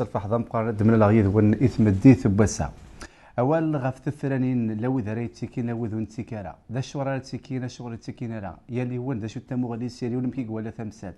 الفحضة مقارنة من الغيث والإثم الديث بوسع أول غف تثرانين لو ذريت تكينا وذون تكارا ذا شورا تكينا شغل تكينا لا يلي ون ذا شو تمغليس يلي ون مكيك ولا ثمسات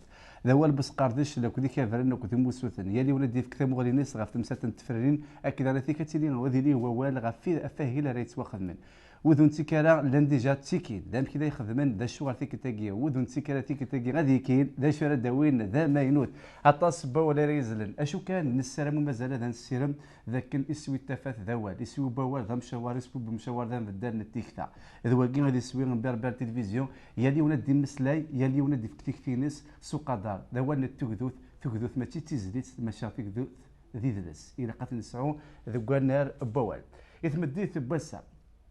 ذا هو البسقار ذش لك ذيك فرن وكذا موسوثن يلي ون ديف كذا مغلينيس غف ثمسات تفرنين أكيد على ذيك تيلين وذي لي هو وال غف أفاهي لا ريت واخذ من وذون تكارا لندجا تيكين دام كذا يخدمن ذا شغل تيك تاقيا وذون تكارا تيك تاقيا غادي كين ذا شورا داوين ذا ما ينوت عطاس با ولا ريزلن اشو كان نسلم مازال هذا السيرم ذاك الاسوي التفات ذوال اسوي بوال ذا مشوار اسبوع بمشوار ذا بدال التيكتا اذا واقين غادي يسوي بربر تلفزيون يلي ولاد مسلاي يلي ولاد في تيكتينس سوق دار ذا هو التكذوث تكذوث ما تيزيد ماشا تكذوث ذي ذلس الى قتل نسعو ذا نار بوال يتمديت بوسع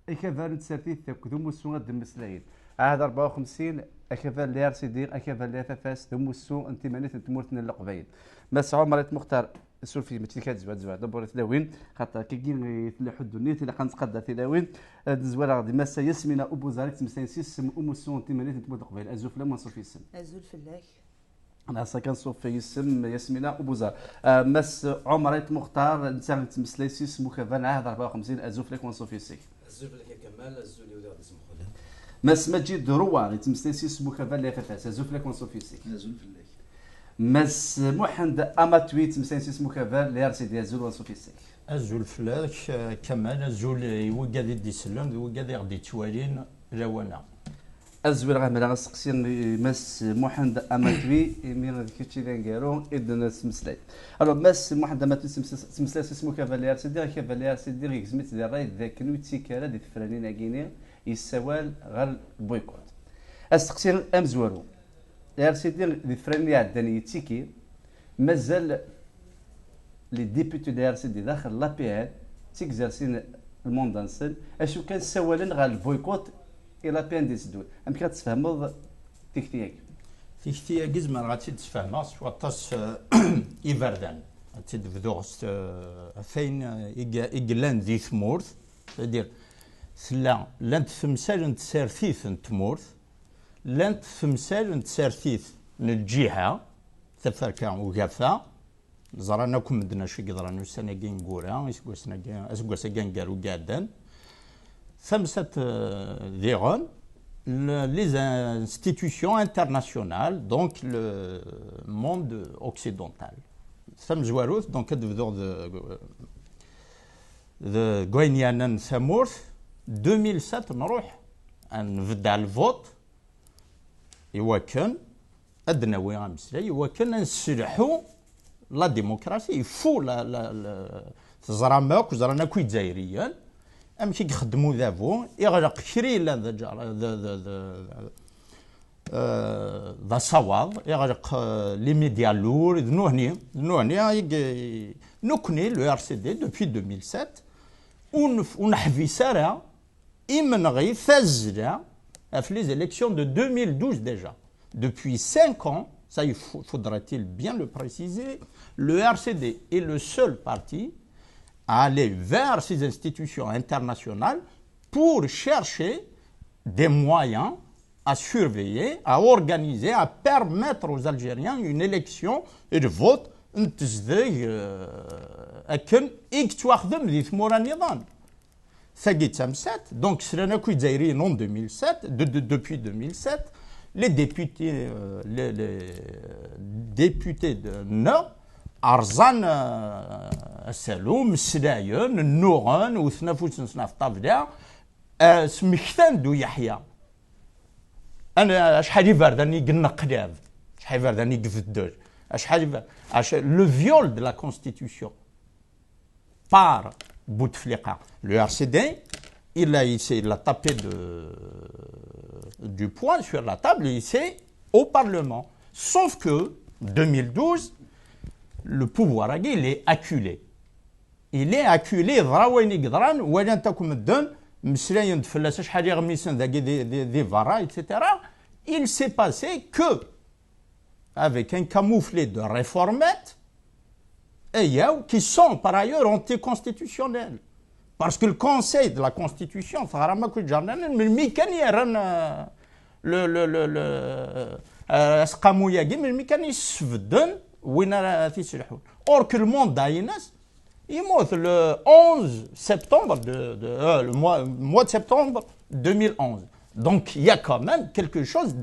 اكذا نتسرتيت تكذوم وسوق دم مسلايين عاد 54 اكذا لير سيدي اكذا لير فاس دم وسوق انت مانيت تمورتنا القبيل مسعو مريت مختار السول في ماشي كتزواد زواد دبر تلاوين خاطر كي تلاحوا الدنيا تلا كنتقدر تلاوين الزوال غادي ماسا ياسمينه ابو زاريك تمسينسيس ام السون تيمانيت تمود قبيل ازوف لا ما نصوف يسم ازول فلاك انا اصلا كنصوف في يسم ياسمينه ابو زار ماس عمريت مختار انت تمسليسيس مكفان عهد 54 ازوف لك ونصوف يسك ازوف لك يا كمال ازول يودي غادي يسمحوا له ماس مجيد روا تمسليسيس مكفان لا فاس ازوف لك ونصوف يسك ازول فلاك ماس محمد اماتويت مسينسيس مكفان لا سيدي ازول ونصوف يسك ازول فلاك كمان ازول يوقع دي سلام يوقع غادي توالين روانا ازول غا ملا غسقسي ماس محمد اماتوي مي كيتشي دانكارو ادنا سمسلاي الو ماس محمد اماتوي سمسلاي اسمو كافالير سيدي كافالير سيدي غيزميت دي راي ذاك نوتي كالا دي تفرانين اكيني يسوال غير بويكوت اسقسي امزوالو يا سيدي دي فرانين عداني يتيكي مازال لي ديبوتي دي ار سي دي داخل لابيال تيكزارسين الموندانسل اشو كان سوالين غير البويكوت الى بيان ديسدول ام كتفهموا تيكتيك تيكتيك زعما غادي تفهمها سواطاس ايفردان تدفدوغ فين يقلان ذي ثمورث دير سلا لانت ثمسال نتسارثيث نتمورث لانت ثمسال نتسارثيث من الجهه تفركا وقافه زراناكم مدنا شي قدران وسنا كين كورا اسكوسنا كين كارو قادان ثمسة ديغون les institutions internationales, donc le monde occidental. Samzwarout, donc de Goignanan Samourth, 2007, نروح نبدا الفوت يوكن ادناوي غامسلا يوكن نسلحوا لا ديموكراسي يفو لا تزراماك وزرانا كوي جزائريين ام كي يخدموا ذافو يغرق كري لا ذا صواب يغرق لي ميديا لور ذنوهني نكني لو ار سي دي دوبي 2007 ونحفي سارة إمن غي ثزرة في les élections de 2012 déjà. Depuis 5 ans, ça il faudra-t-il bien le préciser, le RCD est le seul parti à aller vers ces institutions internationales pour chercher des moyens à surveiller, à organiser, à permettre aux Algériens une élection et de vote أكن يكتواخدم ذي ثمورا نظام ثقيت سمسات دونك سرانا كوي دايرين en 2007 depuis 2007 les députés de نو أرزان السلوم السلايون النوغن وثنافوس نصناف طابدا سمكتان دو يحيى أنا شحال يفردني قلنا قلاب شحال يفردني قفدوش le viol de la Constitution par Bouteflika. Le RCD, il a tapé du poing sur la table et c'est au Parlement. Sauf que, 2012, le pouvoir il est acculé. Il est acculé, etc. Il s'est passé que avec un camouflet de réformettes, qui sont par ailleurs anticonstitutionnels. Parce que le Conseil de la Constitution, وين راه تيسرحون. Or que le monde d'Aïnas, il monte le 11 septembre, le mois de septembre 2011. Donc il y a quand même quelque chose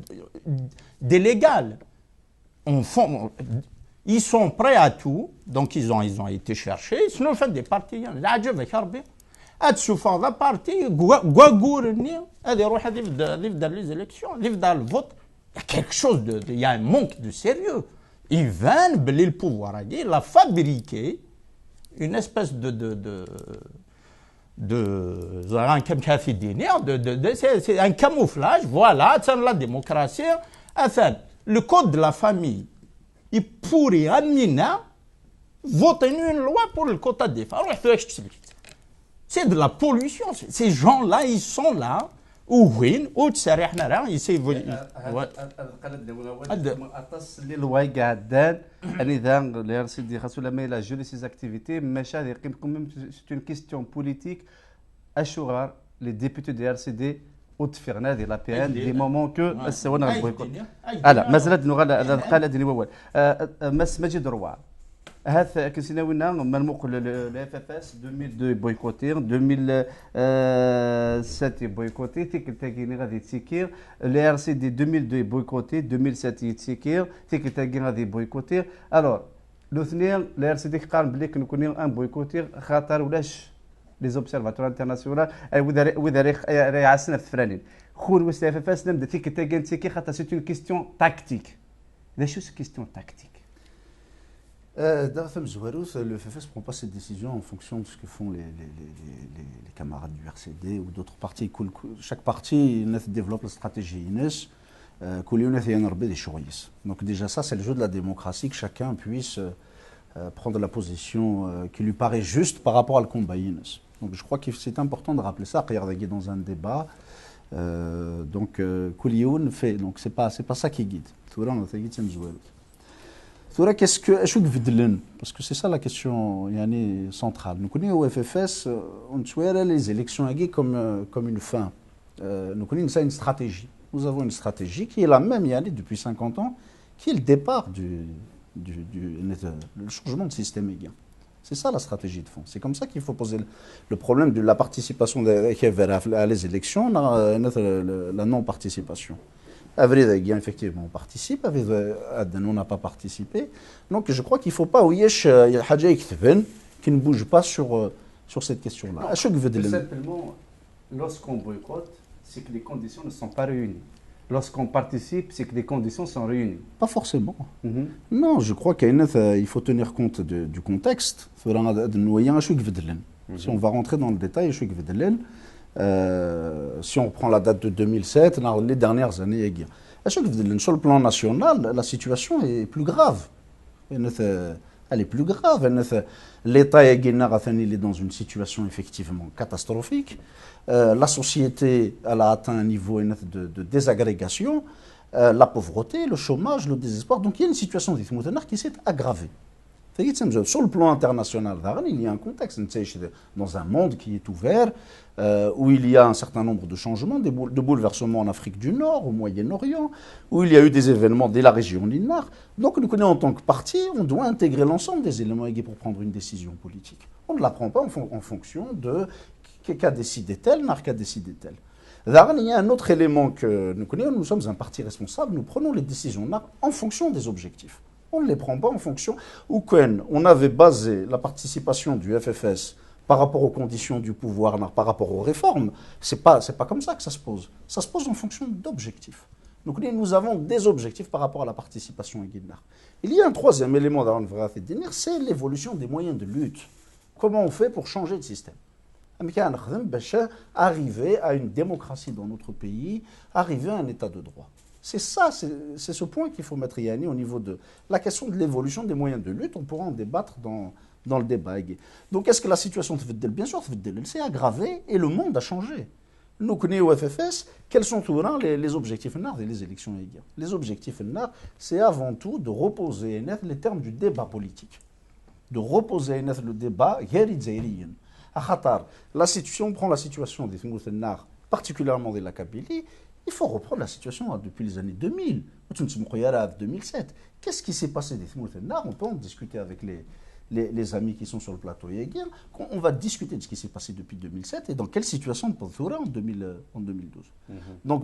d'illégal. Ils sont prêts à tout, donc ils ont été cherchés. Sinon, ils font des partis. العجب يا ربي. تشوف هذا بارتي غواغورني هذا يروح هذا يبدا لي زيليكسيون يبدا الفوت. Il y a quelque chose il y a un manque de sérieux. Ils viennent, le pouvoir, il a fabriqué une espèce c'est un camouflage, voilà, c'est la démocratie. Enfin, le code de la famille, il pourrait amener voter une loi pour le quota des femmes. C'est de la pollution. Ces gens-là, ils sont là. وين وتساري حنا راه يسيفوا القلب الاول اتصل للواي قاعدان اذا لي سيدي خاصو لما الى جولي سيز اكتيفيتي ماشي هذه كوميم سي اون كيستيون بوليتيك اشوغار لي ديبوتي دي ار سي دي وتفيرنا هذه لا بي ان دي مومون كو السوانا غنبغيكم لا مازال نغال قال هذه الاول ماس ماجد روار هذا كنسينا وينا مرموق الاف اف اس 2002 بويكوتي 2007 بويكوتي تيك تاكيني غادي تسيكير لي ار سي دي 2002 بويكوتي 2007 يتسيكير تيك تاكي غادي بويكوتي الوغ الاثنين لي ار سي دي قارن بلي كنكون ان بويكوتي خاطر ولاش لي زوبسيرفاتور انترناسيونال وذا راه عسنا في الفرانين خون واش الاف اف اس نبدا تيك تاكي تسيكي خاطر سي اون كيستيون تاكتيك لا شو سي كيستيون تاكتيك. D'abord, le FFS ne prend pas cette décision en fonction de ce que font les camarades du RCD ou d'autres partis. Chaque parti développe la stratégie INES. Donc déjà ça, c'est le jeu de la démocratie, que chacun puisse prendre la position qui lui paraît juste par rapport à le combat INES. Donc je crois que c'est important de rappeler ça. Regardez dans un débat. Donc Koulioun fait. Donc c'est pas ça qui guide. Qu'est-ce que parce que c'est ça la question centrale. Nous connaissons au FFS, on tue les élections comme une fin. Nous connaissons une stratégie. Nous avons une stratégie qui est la même depuis 50 ans, qui est le départ le changement de système égal. C'est ça la stratégie de fond. C'est comme ça qu'il faut poser le problème de la participation à les élections, la non-participation. Effectivement, on participe, on n'a pas participé. Donc je crois qu'il ne faut pas qui ne bouge pas sur cette question-là. Tout simplement, lorsqu'on boycotte, c'est que les conditions ne sont pas réunies. Lorsqu'on participe, c'est que les conditions sont réunies. Pas forcément. Non, je crois qu'il faut tenir compte du contexte. Si on va rentrer dans le détail, si on reprend la date de 2007, dans les dernières années, sur le plan national, la situation est plus grave. Elle est plus grave. L'État est dans une situation effectivement catastrophique. La société elle a atteint un niveau de désagrégation, la pauvreté, le chômage, le désespoir. Donc il y a une situation qui s'est aggravée. Sur le plan international, il y a un contexte dans un monde qui est ouvert, où il y a un certain nombre de changements, de bouleversements en Afrique du Nord, au Moyen-Orient, où il y a eu des événements dès la région Linar. Donc nous connaissons en tant que parti, on doit intégrer l'ensemble des éléments pour prendre une décision politique. On ne la prend pas en fonction de qu'a décidé tel, qu'a décidé tel. Il y a un autre élément que nous connaissons, nous sommes un parti responsable, nous prenons les décisions en fonction des objectifs. On ne les prend pas en fonction où on avait basé la participation du FFS par rapport aux conditions du pouvoir, par rapport aux réformes. C'est pas comme ça que ça se pose. Ça se pose en fonction d'objectifs. Donc nous avons des objectifs par rapport à la participation à Guinard. Il y a un troisième élément dans le vrai, c'est l'évolution des moyens de lutte. Comment on fait pour changer de système? Arriver à une démocratie dans notre pays, arriver à un état de droit. C'est ça, c'est ce point qu'il faut mettre au niveau de la question de l'évolution des moyens de lutte. On pourra en débattre dans le débat. Donc est-ce que la situation, bien sûr, elle s'est aggravée et le monde a changé. Nous connaissons au FFS, quels sont les objectifs des élections. Les objectifs, c'est avant tout de reposer les termes du débat politique. De reposer le débat, la situation, on prend la situation des particulièrement de la Kabylie, Il faut reprendre la situation depuis les années 2000. 2007. Qu'est-ce qui s'est passé des On peut en discuter avec les amis qui sont sur le plateau. On va discuter de ce qui s'est passé depuis 2007 et dans quelle situation on peut faire en 2012. Donc,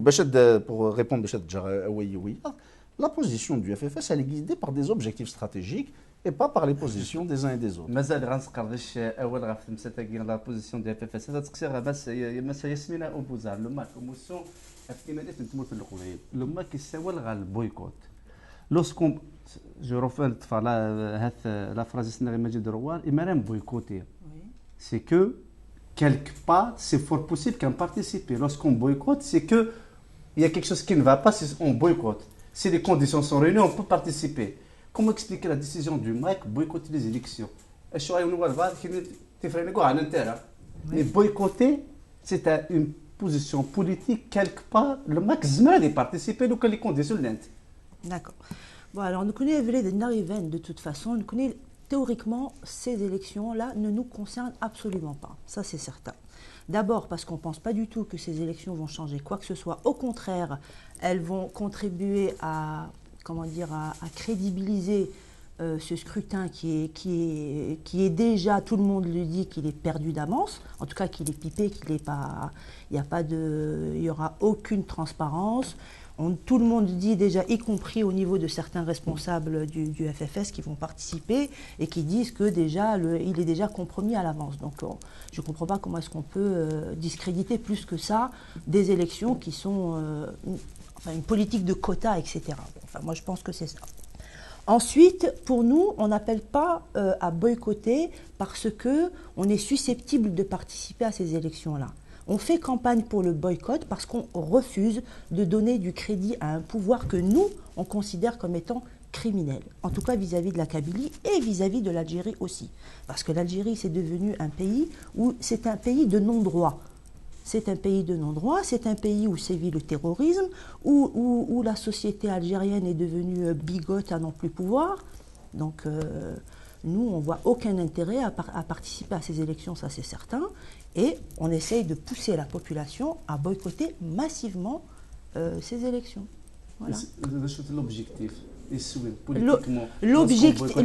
pour répondre à la position du FFS, elle est guidée par des objectifs stratégiques et pas par les positions des uns et des autres. مازال غنسقردش اول غا في مساتاكي لا بوزيسيون ديال بي اف اس هذا تقصير بس مسا ياسمينه اوبوزار لو مارك موسيون افتيماليه نتموت القبيل لو ما كيساوى غا البويكوت لوسكون جو روفان تفعل هاث لا فراز سنغي ماجد روان ايمارام بويكوتي سي كو quelque part c'est fort possible qu'un participe lorsqu'on boycotte c'est que il y a quelque chose qui ne va pas si on boycotte si les conditions sont réunies on peut participer. Comment expliquer la décision du MAC boycotter les élections? Mais boycotter, c'est une position politique quelque part. Le MAC de participer donc les conditions lentes. D'accord. Bon, alors nous connaissons de toute façon, nous connaissons théoriquement ces élections-là ne nous concernent absolument pas. Ça, c'est certain. D'abord parce qu'on ne pense pas du tout que ces élections vont changer quoi que ce soit. Au contraire, elles vont contribuer à crédibiliser ce scrutin qui est déjà, tout le monde le dit, qu'il est perdu d'avance, en tout cas qu'il est pipé, qu'il est pas, il y aura aucune transparence. Tout le monde dit déjà, y compris au niveau de certains responsables du FFS qui vont participer et qui disent que déjà il est déjà compromis à l'avance. Donc je ne comprends pas comment est-ce qu'on peut discréditer plus que ça des élections qui sont une politique de quotas, etc. Enfin, moi je pense que c'est ça. Ensuite, pour nous, on n'appelle pas à boycotter parce qu'on est susceptible de participer à ces élections-là. On fait campagne pour le boycott parce qu'on refuse de donner du crédit à un pouvoir que nous, on considère comme étant criminel. En tout cas vis-à-vis de la Kabylie et vis-à-vis de l'Algérie aussi. Parce que l'Algérie, c'est devenu un pays où c'est un pays de non-droit. C'est un pays de non-droit, c'est un pays où sévit le terrorisme, où la société algérienne est devenue bigote à n'en plus pouvoir. Donc nous, on ne voit aucun intérêt à participer à ces élections, ça c'est certain. Et on essaye de pousser la population à boycotter massivement ces élections. Voilà. L'objectif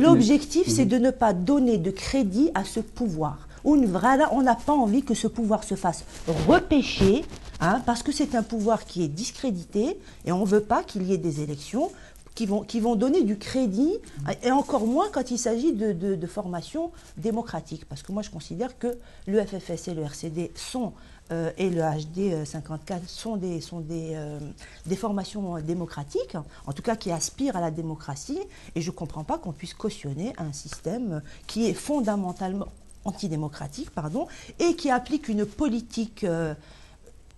L'objectif, c'est de ne pas donner de crédit à ce pouvoir. On n'a pas envie que ce pouvoir se fasse repêcher, parce que c'est un pouvoir qui est discrédité et on ne veut pas qu'il y ait des élections qui vont donner du crédit, et encore moins quand il s'agit de formation démocratique. Parce que moi, je considère que le FFS et le RCD et le HD 54 sont des formations démocratiques, en tout cas qui aspirent à la démocratie, et je ne comprends pas qu'on puisse cautionner un système qui est fondamentalement antidémocratique, et qui applique une politique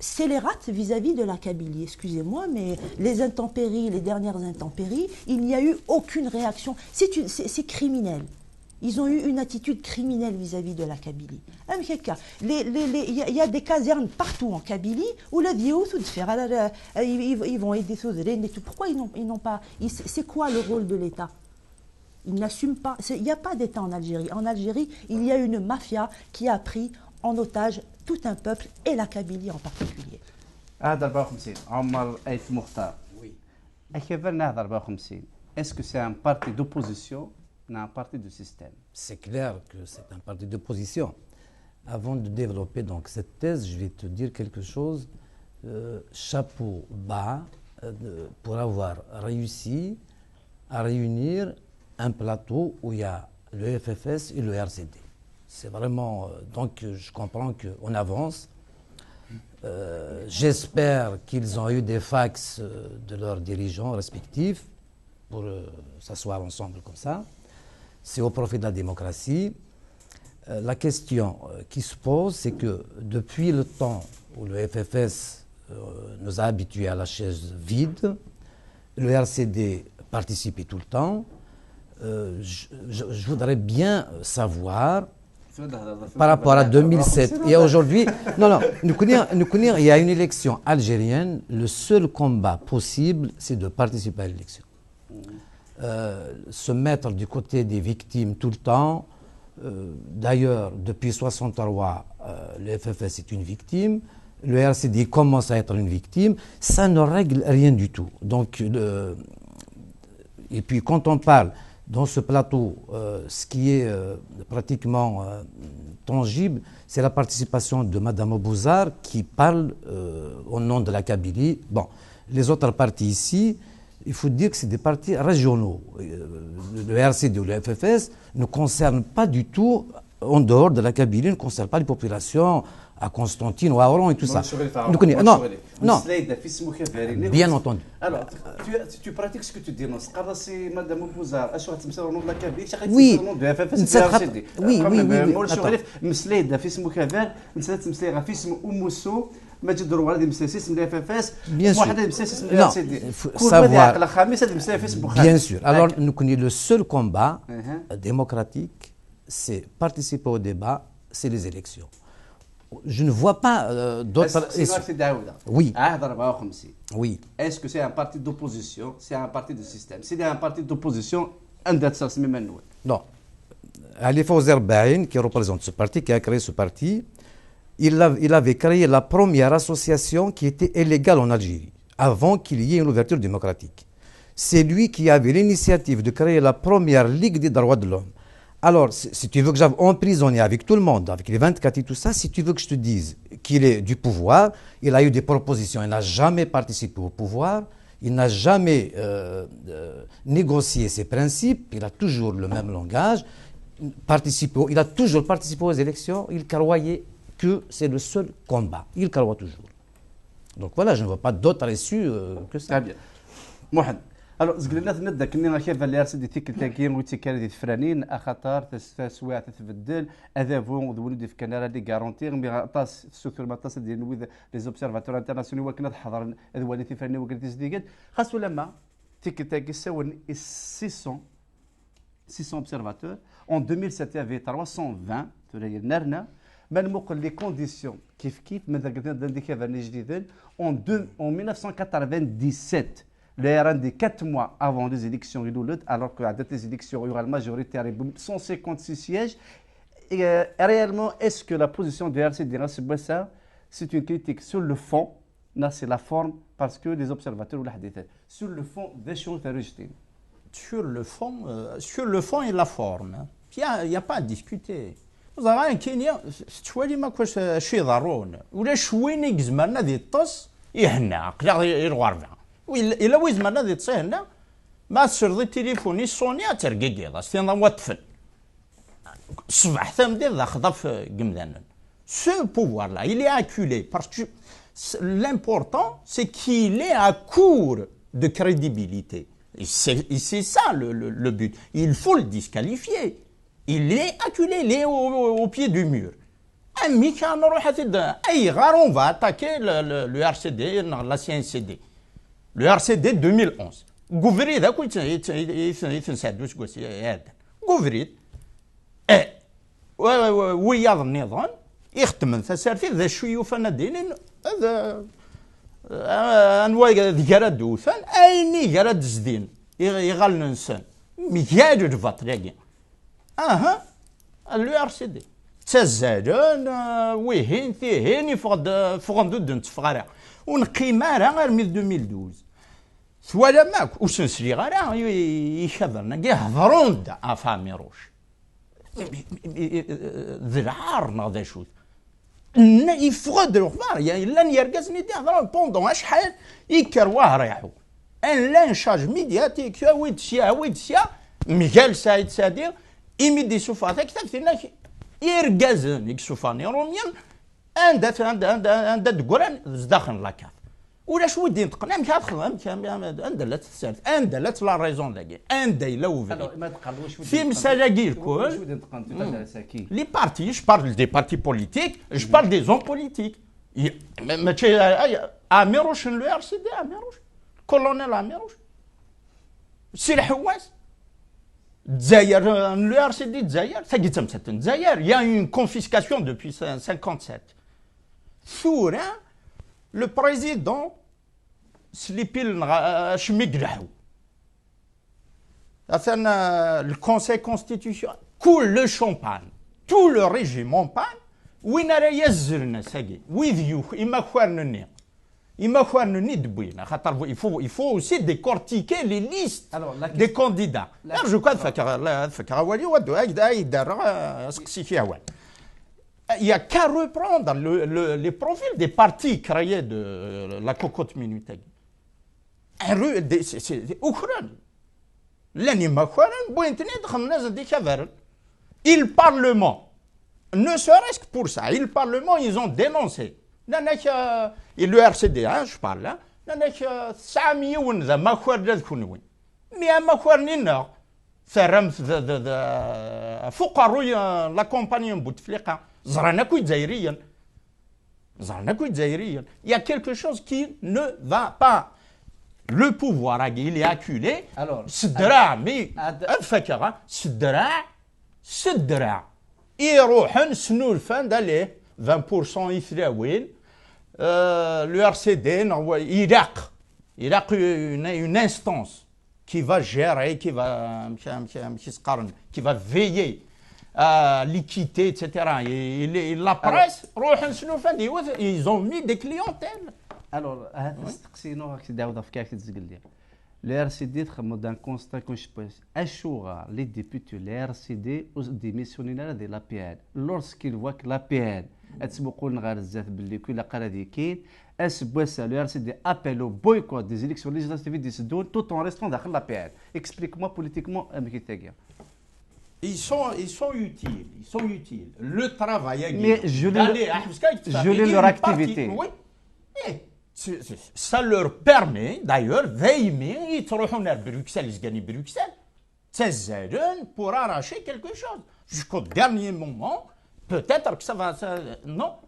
scélérate vis-à-vis de la Kabylie. Excusez-moi, mais les dernières intempéries, il n'y a eu aucune réaction. C'est criminel. Ils ont eu une attitude criminelle vis-à-vis de la Kabylie. Il y a des casernes partout en Kabylie où ils vont aider et tout. Pourquoi ils n'ont pas... C'est quoi le rôle de l'État? Ils n'assument pas. Il n'y a pas d'État en Algérie. En Algérie, il y a une mafia qui a pris en otage tout un peuple et la Kabylie en particulier. Oui. Est-ce que c'est un parti d'opposition ou un parti de système? C'est clair que c'est un parti d'opposition. Avant de développer donc cette thèse, je vais te dire quelque chose. Chapeau bas pour avoir réussi à réunir un plateau où il y a le FFS et le RCD. C'est vraiment... donc je comprends qu'on avance. J'espère qu'ils ont eu des fax de leurs dirigeants respectifs pour s'asseoir ensemble comme ça. C'est au profit de la démocratie. La question qui se pose, c'est que depuis le temps où le FFS nous a habitués à la chaise vide, le RCD participait tout le temps. Je voudrais bien savoir, par rapport à 2007 et aujourd'hui, nous connaissons, il y a une élection algérienne, le seul combat possible, c'est de participer à l'élection. Se mettre du côté des victimes tout le temps. D'ailleurs, depuis 63, le FFS est une victime. le RCD commence à être une victime, ça ne règle rien du tout. Donc, et puis quand on parle dans ce plateau, ce qui est pratiquement tangible, c'est la participation de Mme Bouzar qui parle au nom de la Kabylie. Bon, les autres partis ici, il faut dire que c'est des partis régionaux. Le RCD ou le FFS ne concernent pas du tout, en dehors de la Kabylie, ne concernent pas les populations à Constantine ou à Oran et tout ça. Non, non, bien entendu. Alors, tu pratiques ce que tu dénonces. C'est Mme Bouzar, est-ce que tu me au nom de la Kabylie? Oui. Oui, oui, مسليد في اسمه كافر مسليد مسليغا في اسمه أموسو ما تدروا على مسليد اسم لا اف اف اس واحد مسليد اسم لا سي دي كل ما يعقل خامس هذا مسليد في اسم Bien sûr. Alors, nous connaissons le seul combat démocratique, c'est participer au débat, c'est les élections. Je ne vois pas d'autres... Oui. Oui. Est-ce que c'est un parti d'opposition? C'est un parti de système? C'est un parti d'opposition? Non. Ali Fawzer Baïn, qui représente ce parti, qui a créé ce parti, il avait créé la première association qui était illégale en Algérie, avant qu'il y ait une ouverture démocratique. C'est lui qui avait l'initiative de créer la première Ligue des droits de l'homme. Alors, si tu veux que j'aille emprisonné avec tout le monde, avec les 24 et tout ça, si tu veux que je te dise qu'il est du pouvoir, il a eu des propositions, il n'a jamais participé au pouvoir, il n'a jamais négocié ses principes, il a toujours le même langage, il a toujours participé aux élections, il croyait que c'est le seul combat, il croit toujours. Donc voilà, je ne vois pas d'autre issue que ça. Très bien. Mohamed. Alors, زقلنا نبدا كنا كيف اللي ارسل دي تيكل وتيكال دي فرانين اخطار تسويع تتبدل هذا فون ذولي في كندا دي غارونتي مي طاس ستركتور ما طاس ديال نويذ لي زوبسيرفاتور انترناسيونال وكنا تحضر ذولي في فراني وقلت زديقات خاص لما تيكل تاكي سوى 600 observateurs en 2007 il y avait 320 تولي نرنا ما نموقل لي كونديسيون كيف ماذا قلنا دي كيفاني جديدين en 1997 le RND 4 mois avant les élections, alors qu'à date des élections, il y aura la majorité, 156 sièges. Et réellement, est-ce que la position de RCD, c'est une critique sur le fond? Là, c'est la forme, parce que les observateurs, sur le fond, des choses à rejeter. Sur le fond et la forme, il n'y a pas à discuter. Vous avez un Kenya, شوالي ما كواش شي ضرون ولا شويني زمرنا ذي الطس يهنا قلا الغرفه إلا ويزمرنا ذي تصيهنا ما تسرضي التليفون يصوني ترقيقيض ستينا وطفن صبح ثمدي ذا خضف قمذانا ce pouvoir là il est acculé parce que l'important c'est qu'il est à court de crédibilité et c'est ça le but, il faut le disqualifier. Il est acculé, il est au pied du mur. On va attaquer le RCD, la CNCD. Le RCD 2011. Gouvernet, Gouvernet, وياض النظام يختم تسارتي ذا شويه فنادين هذا انواع ذكرى دوثان ايني جرى زدين يغال ننسان مكياج الفاتريكي الURCD تزادون ويهين ثيهين فقد دون تفغرا ونقيمة راه غير 2012 ثوالا ماك وسنسري غير يشذرنا يهضرون دا افامي روش ذرعارنا ذا شوت يفقد الخبار يعني لن يرقزني دي هضرون بوندون اشحال يكرواه ريحو ان لان شاج ميدياتيك ويدسيا ميغال سعيد سادير إميدي سوفاتا كتبتنا يرقزن يكسوفاني روميان عند تقولان زداخل لاكاف ولا شو ودي نتقنع مش هتخدم عند لا تسالت عند لا لا ريزون داكي عند لو في مسالاكي الكل لي بارتي جو بارل دي بارتي بوليتيك جو بارل دي زون بوليتيك ماشي اميروش لو ار سي دي اميروش كولونيل اميروش سي الحواس Dzaïr, l'URCD Dzaïr, ça dit ça, Dzaïr, il y a une confiscation depuis 1957. Soura, le président Slipil Shmigrahou. Le conseil constitutionnel coule le champagne. Tout le régime en panne, وين راه يزرنا ساقي ويذيوك إما خوارنني دبوينا خاطر il faut aussi décortiquer les listes des candidats. لا جو كان فكر ولي ودو هكذا يدار سقسي فيها وين. Il n'y a qu'à reprendre les profils des partis créés de la cocotte minute. Et le Parlement, ne serait-ce que pour ça, le Parlement, ils ont dénoncé. Et le RCD, je parle là, la compagnie Bouteflika. Il y a quelque chose qui ne va pas. Le pouvoir, il est acculé. Alors, يروحن سنولفان داليه 20% يثلاوين le RCD Irak une instance qui va gérer qui va veiller à l'équité etc. et la presse روحن سنولفان ils ont mis des clientèles. Alors, le RCD تخمم d'un constat que je pense. Ashura, les députés, le RCD, démissionnent de l'APN. Lorsqu'ils voient que l'APN, le RCD appelle au boycott des élections législatives tout en restant dans l'APN. Explique-moi politiquement, Ils sont utiles. Le travail mais je lis leur activité. Oui. Ça leur permet d'ailleurs d'aimer, ils trouvent à Bruxelles, ils gagnent Bruxelles. Ces jeunes pour arracher quelque chose. Jusqu'au dernier moment, peut-être que ça va. Non.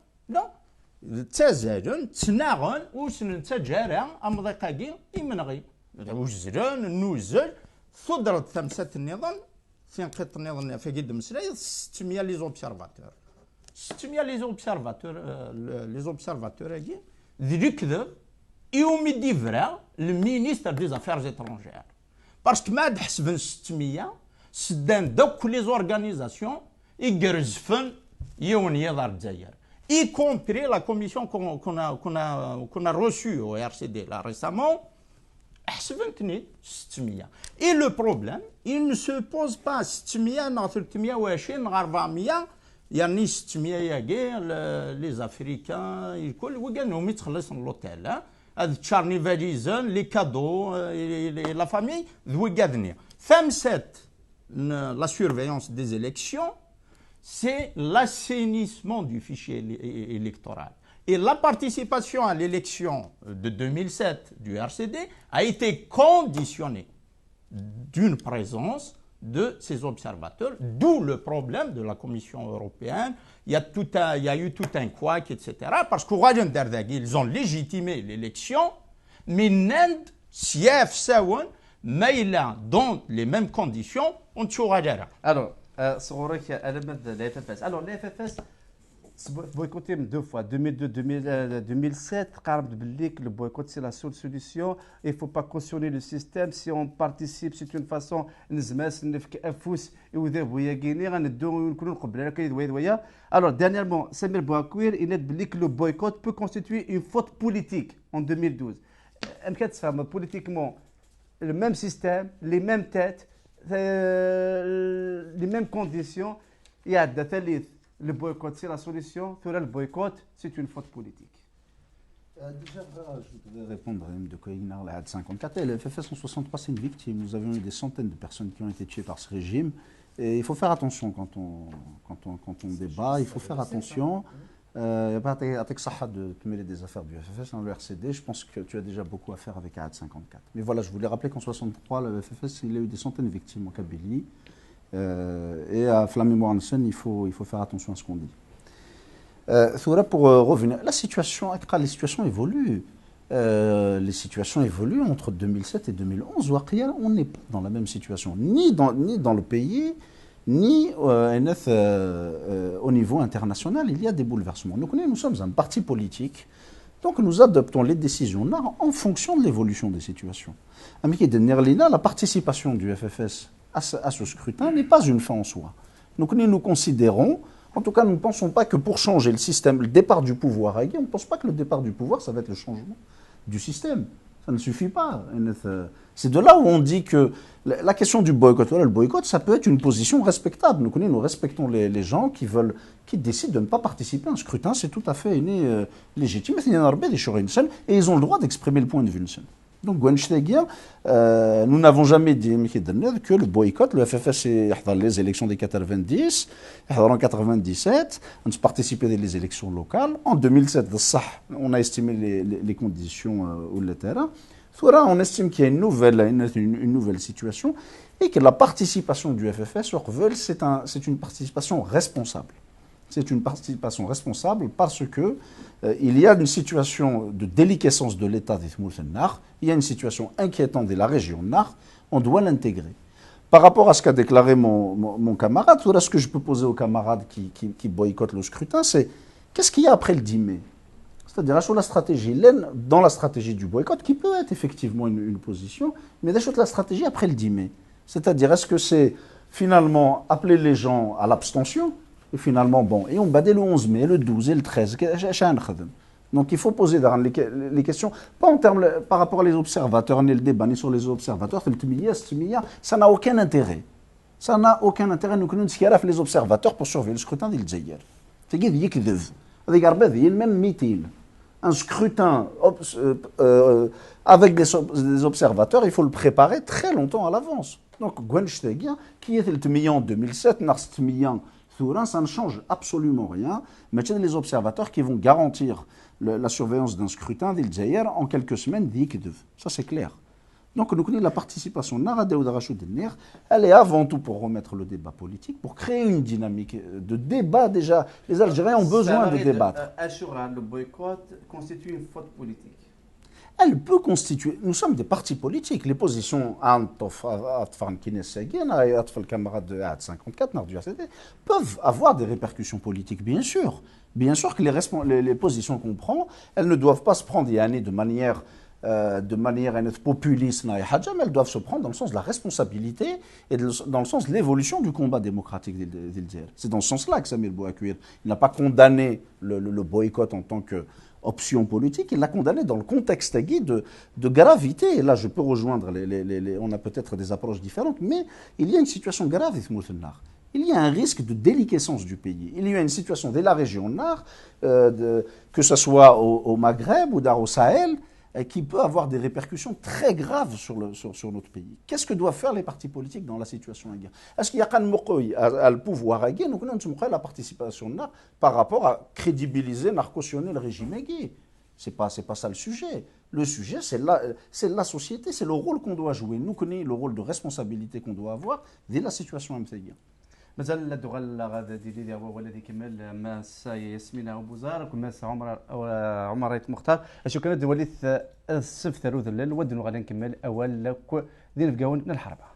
Ces jeunes, تناغن وسنتجارع أمضيقاقي يمنغي. وجزرون نوزل صدرت ثمسة النظام في انقطاع النظام في قد مسلاي 600 les observateurs. 600 les observateurs هاكي ذكذب يوم يديفرا المينيستر دي زافير étrangères. Parce que ما حسبن 600 سدان دوك لي زورغانيزاسيون يقرزفن يون يضر الجزائر. Y compris la commission qu'on a reçue au RCD là récemment, et le problème, il ne se pose pas 600 320 400 يعني 600 les Africains الكل وقالوا يتخلصوا l'hôtel هذا تشارنيفاليزن لي كادو لا فامي ذوقادني ثمسات la surveillance des élections. C'est l'assainissement du fichier électoral. Et la participation à l'élection de 2007 du RCD a été conditionnée d'une présence de ces observateurs, d'où le problème de la Commission européenne. Il y a eu tout un couac, etc. Parce qu'ils ont légitimé l'élection, mais n'end sief sawan, mais dans les mêmes conditions, on tchouragera. Alors, صغورك ألمت لا FFS. Alors la FFS boycotté 2 fois 2002-2007 قارب بالليك le boycott c'est la seule solution. Il faut pas cautionner le système. Si on participe c'est une façon نزماس نفك أفوس يوذب ويا كيني غندو نكونوا نقبل لك ويا. Alors dernièrement Samir Bouakoir il est بالليك le boycott peut constituer une faute politique en 2012. أمكن تفهم politiquement le même système les mêmes têtes les mêmes conditions. Il y a le boycott, c'est la solution. Le boycott, c'est une faute politique. Déjà, je voudrais répondre à de Koïnar, la 54. Le FFS en 63, c'est une victime. Nous avions eu des centaines de personnes qui ont été tuées par ce régime. Et il faut faire attention quand on débat. Il faut faire attention. Il n'y a pas de te mêler des affaires du FFS dans le RCD. Je pense que tu as déjà beaucoup à faire avec AAD 54. Mais voilà, je voulais rappeler qu'en 63, le FFS, il a eu des centaines de victimes en Kabylie. Et à Flammy Hansen, il faut faire attention à ce qu'on dit. Pour revenir, les situations évoluent. Les situations évoluent entre 2007 et 2011. On n'est pas dans la même situation, ni dans le pays, ni au niveau international. Il y a des bouleversements. Nous sommes un parti politique, donc nous adoptons les décisions en fonction de l'évolution des situations. La participation du FFS à ce scrutin n'est pas une fin en soi. Donc nous considérons En tout cas, nous ne pensons pas que pour changer le système, le départ du pouvoir, on ne pense pas que le départ du pouvoir, ça va être le changement du système. Ça ne suffit pas. C'est de là où on dit que la question du boycott, voilà, le boycott, ça peut être une position respectable. Nous respectons les gens qui décident de ne pas participer à un scrutin, c'est tout à fait légitime. Et ils ont le droit d'exprimer le point de vue. Donc, nous n'avons jamais dit que le boycott, le FFS, c'est les élections des 90, en 97, on a participé aux élections locales. En 2007, on a estimé les conditions ou le terrain. On estime qu'il y a une nouvelle situation et que la participation du FFS, c'est une participation responsable. C'est une participation responsable parce que il y a une situation de déliquescence de l'État d'Ithmoul-Nar, il y a une situation inquiétante de la région Nar, on doit l'intégrer. Par rapport à ce qu'a déclaré mon camarade, voilà ce que je peux poser aux camarades qui boycottent le scrutin, c'est qu'est-ce qu'il y a après le 10 mai? C'est-à-dire, sur la stratégie, dans la stratégie du boycott, qui peut être effectivement une position, mais sur la stratégie après le 10 mai. C'est-à-dire, est-ce que c'est finalement appeler les gens à l'abstention? Et finalement, bon, et on badait le 11 mai, le 12 et le 13. Donc il faut poser les questions, pas en termes par rapport à les observateurs, ni le débat, ni sur les observateurs, ça n'a aucun intérêt. Ça n'a aucun intérêt, nous connaissons ce qu'il y a les observateurs pour surveiller le scrutin d'Il Djaïr. C'est qu'il y a même meeting. Un scrutin avec des observateurs, il faut le préparer très longtemps à l'avance. Donc, qui est le million en 2007, ça ne change absolument rien. Mais il y a les observateurs qui vont garantir la surveillance d'un scrutin d'Il Djaïr en quelques semaines. Ça, c'est clair. Donc, nous connaissons la participation elle est avant tout pour remettre le débat politique, pour créer une dynamique de débat déjà. Les Algériens ont besoin de débattre. Le boycott constitue une faute politique. Elle peut constituer. Nous sommes des partis politiques. Les positions peuvent avoir des répercussions politiques, bien sûr. Bien sûr que les positions qu'on prend, elles ne doivent pas se prendre de manière populiste, mais elles doivent se prendre dans le sens de la responsabilité et dans le sens de l'évolution du combat démocratique d'Il Djaïr. C'est dans ce sens-là que Samir Bouakuir n'a pas condamné le boycott en tant qu'option politique, il l'a condamné dans le contexte de gravité. Et là, je peux rejoindre, on a peut-être des approches différentes, mais il y a une situation grave, il y a un risque de déliquescence du pays. Il y a une situation de la région Nord, que ce soit au Maghreb ou au Sahel, qui peut avoir des répercussions très graves sur notre pays. Qu'est-ce que doivent faire les partis politiques dans la situation? Est-ce qu'il y a le pouvoir à nous connaissons la participation par rapport à crédibiliser, cautionner le régime? C'est pas ça le sujet. Le sujet, c'est la société, c'est le rôle qu'on doit jouer. Nous connaissons le rôle de responsabilité qu'on doit avoir dès la situation MCG. مازال الدغال غادا ديالي هو ولدي كمال ماس ياسمين ابو زار ماس عمر ريت مختار اشو كانت دولي السف ثلوث الليل ودن غادي نكمل اول لك دين فقاون الحربه